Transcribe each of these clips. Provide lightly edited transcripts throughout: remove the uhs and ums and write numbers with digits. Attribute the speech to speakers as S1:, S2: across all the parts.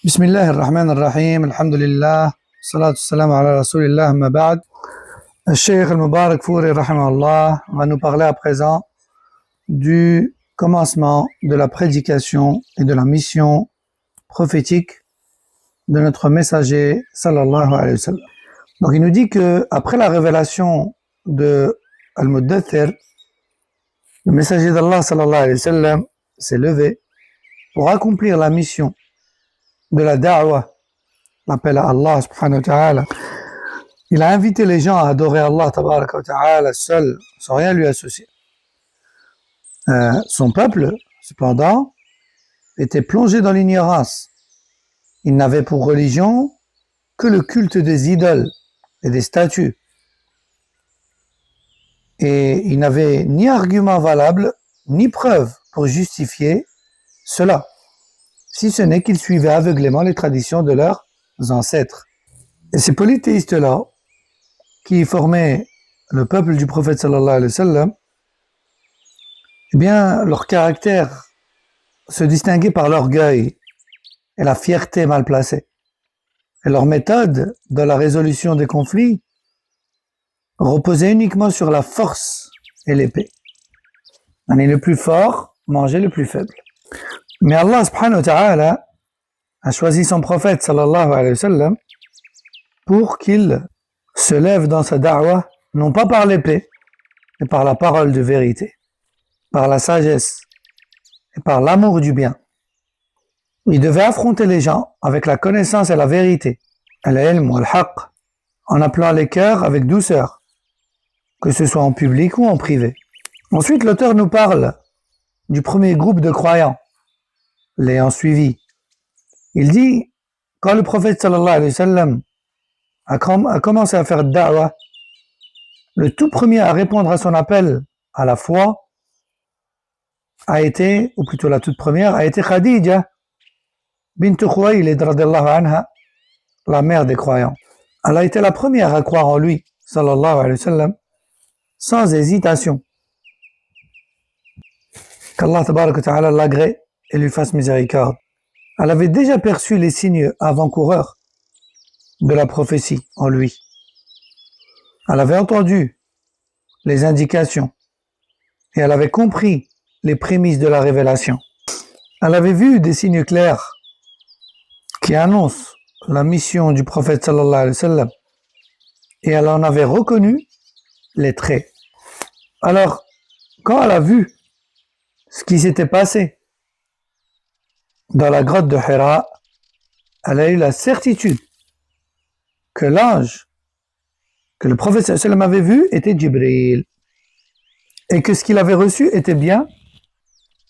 S1: بسم الله الرحمن الرحيم الحمد لله والصلاة والسلام على رسول الله ما بعد. Cheikh al-Mubarak Fouri rahimahullah va nous parler à présent du commencement de la prédication et de la mission prophétique de notre messager sallallahu alayhi wa sallam. Donc il nous dit que après la révélation de Al-Muddathir, le messager d'Allah sallallahu alayhi wa sallam s'est levé pour accomplir la mission de la da'wah, l'appel à Allah subhanahu wa ta'ala. Il a invité les gens à adorer Allah tabaraka wa ta'ala seul, sans rien lui associer. Son peuple, cependant, était plongé dans l'ignorance. Il n'avait pour religion que le culte des idoles et des statues. Et il n'avait ni argument valable, ni preuve pour justifier cela, si ce n'est qu'ils suivaient aveuglément les traditions de leurs ancêtres. Et ces polythéistes-là, qui formaient le peuple du prophète sallallahu alayhi wa sallam, eh bien, leur caractère se distinguait par l'orgueil et la fierté mal placée. Et leur méthode dans la résolution des conflits reposait uniquement sur la force et l'épée. On est le plus fort, manger le plus faible. Mais Allah subhanahu wa ta'ala a choisi son prophète sallallahu alayhi wa sallam pour qu'il se lève dans sa da'wah, non pas par l'épée, mais par la parole de vérité, par la sagesse et par l'amour du bien. Il devait affronter les gens avec la connaissance et la vérité, al-ilm ou al-haqq, en appelant les cœurs avec douceur, que ce soit en public ou en privé. Ensuite, l'auteur nous parle du premier groupe de croyants, l'ayant suivi. Il dit, quand le prophète sallallahu alayhi wa sallam a commencé à faire da'wah, le tout premier à répondre à son appel à la foi a été, ou plutôt la toute première, a été Khadija bint Khuwaylid radiyallahu anha, la mère des croyants. Elle a été la première à croire en lui, sallallahu alayhi wa sallam, sans hésitation. Qu'Allah tabaraka wa ta'ala l'agrée et lui fasse miséricorde. Elle avait déjà perçu les signes avant-coureurs de la prophétie en lui. Elle avait entendu les indications et elle avait compris les prémices de la révélation. Elle avait vu des signes clairs qui annoncent la mission du prophète sallallahu alayhi wa sallam et elle en avait reconnu les traits. Alors, quand elle a vu ce qui s'était passé dans la grotte de Hira, elle a eu la certitude que l'ange que le prophète sallallahu alayhi wa sallam avait vu était Jibril et que ce qu'il avait reçu était bien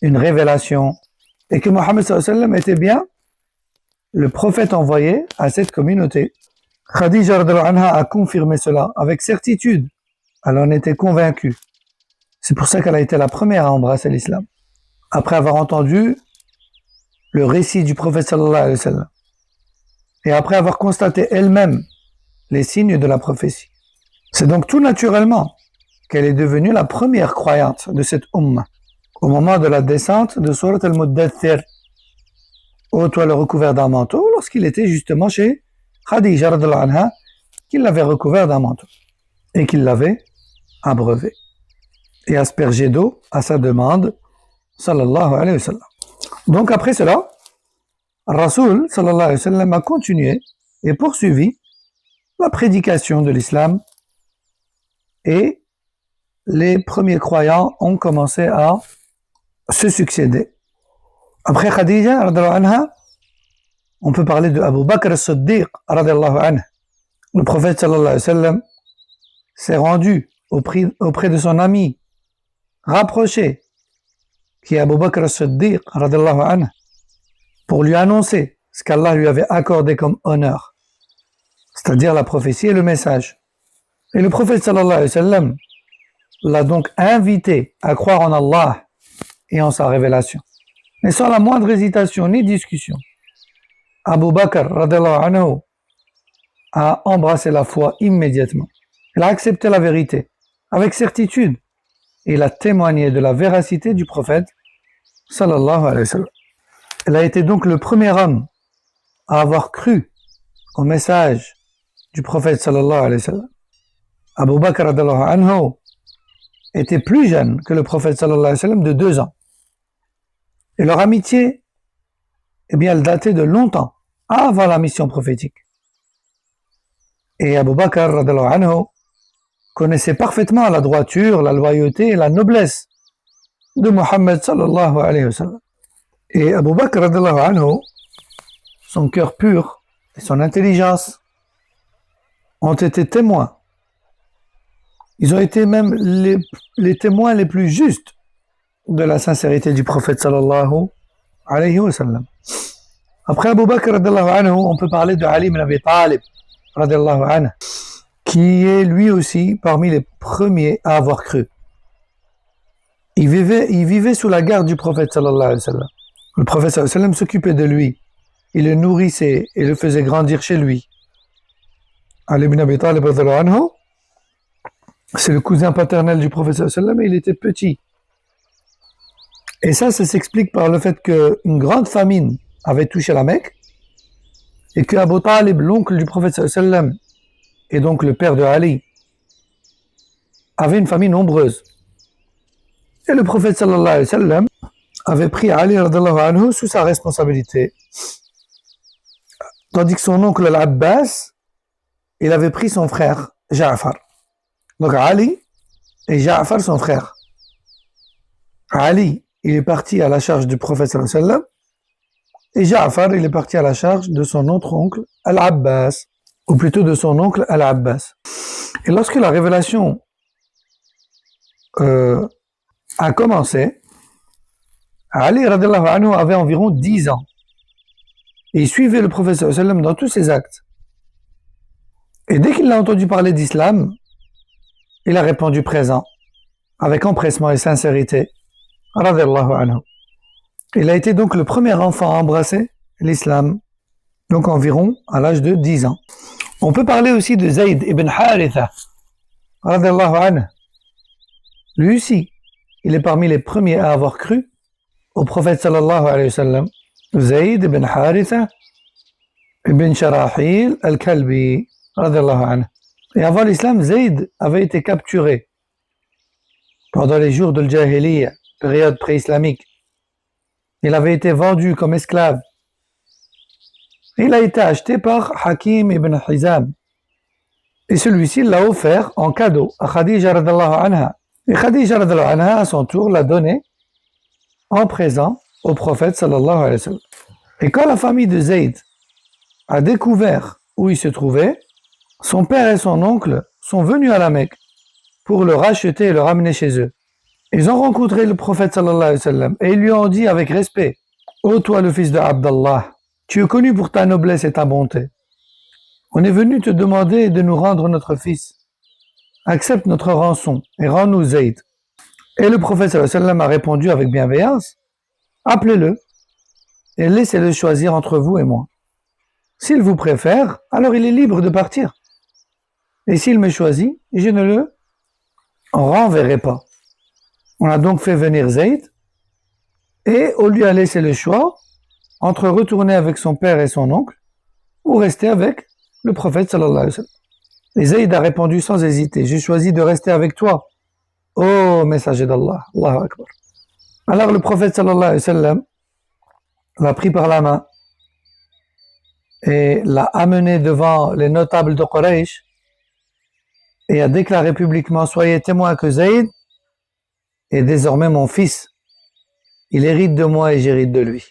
S1: une révélation et que Mohammed sallallahu alayhi wa sallam était bien le prophète envoyé à cette communauté. Khadija radhiyallahu anha a confirmé cela avec certitude. Elle en était convaincue. C'est pour ça qu'elle a été la première à embrasser l'islam, après avoir entendu le récit du prophète sallallahu alayhi wa sallam et après avoir constaté elle-même les signes de la prophétie. C'est donc tout naturellement qu'elle est devenue la première croyante de cette umma au moment de la descente de Surat al-Muddathir, ô toile recouvert d'un manteau, lorsqu'il était justement chez Khadija radhiyallahu anha, qu'il l'avait recouvert d'un manteau et qu'il l'avait abreuvé et aspergé d'eau à sa demande, sallallahu alayhi wa sallam. Donc après cela, Rasoul sallallahu alayhi wa sallam a continué et poursuivi la prédication de l'islam et les premiers croyants ont commencé à se succéder. Après Khadija radhiyallahu anha, on peut parler de Abu Bakr as-Siddiq radhiyallahu anhu. Le prophète sallallahu alayhi wa sallam s'est rendu auprès de son ami rapproché, qui est Abu Bakr as-Siddiq radhiyallahu anhu, pour lui annoncer ce qu'Allah lui avait accordé comme honneur, c'est-à-dire la prophétie et le message. Et le prophète sallallahu alayhi wa sallam l'a donc invité à croire en Allah et en sa révélation. Mais sans la moindre hésitation ni discussion, Abu Bakr radhiyallahu anhu a embrassé la foi immédiatement. Il a accepté la vérité avec certitude et il a témoigné de la véracité du prophète sallallahu alayhi wa sallam. Il a été donc le premier homme à avoir cru au message du prophète sallallahu alayhi wa sallam. Abu Bakr radhiyallahu anhu était plus jeune que le prophète sallallahu alayhi wa sallam de 2 ans. Et leur amitié, eh bien, elle datait de longtemps, avant la mission prophétique. Et Abu Bakr radhiyallahu anhu connaissait parfaitement la droiture, la loyauté et la noblesse de Muhammad sallallahu alayhi wa sallam. Et Abu Bakr radhiyallahu anhu, son cœur pur et son intelligence ont été témoins. Ils ont été même les témoins les plus justes de la sincérité du prophète sallallahu alayhi wa sallam. Après Abu Bakr radhiyallahu anhu, on peut parler de Ali ibn Abi Talib radhiyallahu anhu, qui est lui aussi parmi les premiers à avoir cru. Il vivait sous la garde du prophète sallallahu alayhi wa sallam. Le prophète sallallahu alayhi wa sallam s'occupait de lui. Il le nourrissait et le faisait grandir chez lui. Ali ibn Abi Talib radhiyallahu anhu, c'est le cousin paternel du prophète sallallahu alayhi wa sallam et il était petit. Et ça s'explique par le fait qu'une grande famine avait touché la Mecque et que Abu Talib, l'oncle du prophète sallallahu alayhi wa sallam, et donc le père de Ali, avait une famille nombreuse. Et le prophète sallallahu alayhi wa sallam avait pris Ali radhiyallahu anhu sous sa responsabilité. Tandis que son oncle Al-Abbas, il avait pris son frère Ja'far. Donc Ali et Ja'far, son frère. Ali, il est parti à la charge du prophète sallallahu alayhi wa sallam, et Ja'far, il est parti à la charge de son autre oncle Al-Abbas, ou plutôt de son oncle Al-Abbas. Et lorsque la révélation a commencé, Ali radhiyallahu anhu avait environ 10 ans. Et il suivait le prophète sallallahu alayhi wa sallam dans tous ses actes. Et dès qu'il a entendu parler d'islam, il a répondu présent, avec empressement et sincérité, radhiyallahu anhu. Il a été donc le premier enfant à embrasser l'islam, donc environ à l'âge de 10 ans. On peut parler aussi de Zayd ibn Haritha, radhiyallahu anhu. Lui aussi, il est parmi les premiers à avoir cru au prophète sallallahu alayhi wa sallam. Zayd ibn Haritha ibn Sharahil al-Kalbi, radhiyallahu anhu. Et avant l'islam, Zayd avait été capturé pendant les jours de l'Jahiliya, période pré-islamique. Il avait été vendu comme esclave. Il a été acheté par Hakim ibn Hizam. Et celui-ci l'a offert en cadeau à Khadija radhiyallahu anha. Et Khadija radhiyallahu anha, à son tour, l'a donné en présent au prophète sallallahu alayhi wa sallam. Et quand la famille de Zayd a découvert où il se trouvait, son père et son oncle sont venus à la Mecque pour le racheter et le ramener chez eux. Ils ont rencontré le prophète sallallahu alayhi wa sallam et ils lui ont dit avec respect: ô toi le fils de Abdallah, tu es connu pour ta noblesse et ta bonté. On est venu te demander de nous rendre notre fils. Accepte notre rançon et rends-nous Zayd. Et le prophète sallallahu alayhi wa sallam a répondu avec bienveillance: appelez-le et laissez-le choisir entre vous et moi. S'il vous préfère, alors il est libre de partir. Et s'il me choisit, je ne le renverrai pas. On a donc fait venir Zayd et on lui a laissé le choix entre retourner avec son père et son oncle ou rester avec le prophète sallallahu alayhi wa sallam. Et Zayd a répondu sans hésiter: j'ai choisi de rester avec toi, ô messager d'Allah. Allahu Akbar. Alors le prophète sallallahu alayhi wa sallam l'a pris par la main et l'a amené devant les notables de Quraysh et a déclaré publiquement: soyez témoins que Zayd est désormais mon fils. Il hérite de moi et j'hérite de lui.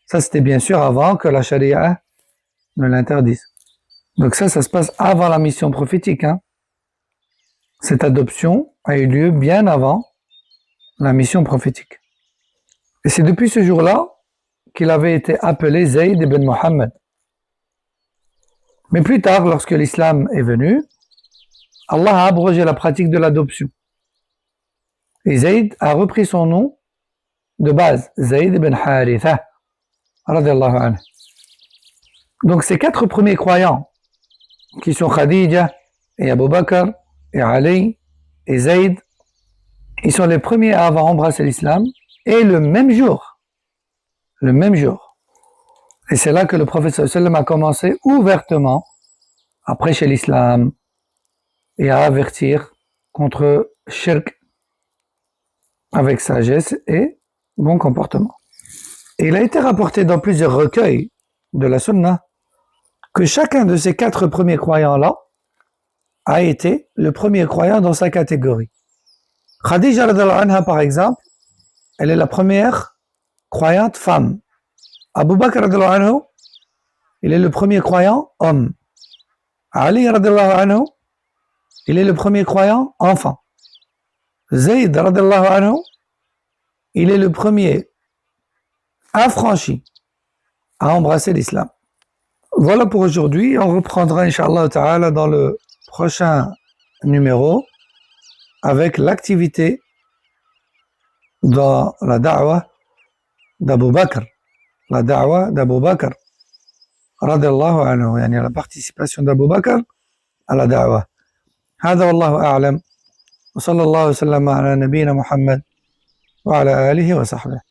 S1: Ça, c'était bien sûr avant que la charia ne l'interdise. Donc ça se passe avant la mission prophétique. Cette adoption a eu lieu bien avant la mission prophétique. Et c'est depuis ce jour-là qu'il avait été appelé Zayd ibn Muhammad. Mais plus tard, lorsque l'islam est venu, Allah a abrogé la pratique de l'adoption. Et Zayd a repris son nom de base, Zayd ibn Haritha, radhiyallahu anhu. Donc ces 4 premiers croyants, qui sont Khadija, et Abu Bakr, et Ali, et Zayd, ils sont les premiers à avoir embrassé l'islam, et le même jour, Et c'est là que le prophète sallam a commencé ouvertement à prêcher l'islam et à avertir contre shirk avec sagesse et bon comportement. Et il a été rapporté dans plusieurs recueils de la Sunna que chacun de ces 4 premiers croyants-là a été le premier croyant dans sa catégorie. Khadija radhiyallahu anha, par exemple, elle est la première croyante femme. Abu Bakr radhiyallahu anhu, il est le premier croyant homme. Ali radhiyallahu anhu, il est le premier croyant enfant. Zayd radhiyallahu anhu, il est le premier affranchi à embrasser l'islam. Voilà pour aujourd'hui. On reprendra, Inch'Allah Ta'ala, dans le prochain numéro avec l'activité dans la da'wa d'Abu Bakr. La da'wa d'Abu Bakr. Radiyallahu anhu. Yani la participation d'Abu Bakr à la da'wa. هذا والله أعلم وصلى الله وسلم على نبينا محمد وعلى آله وصحبه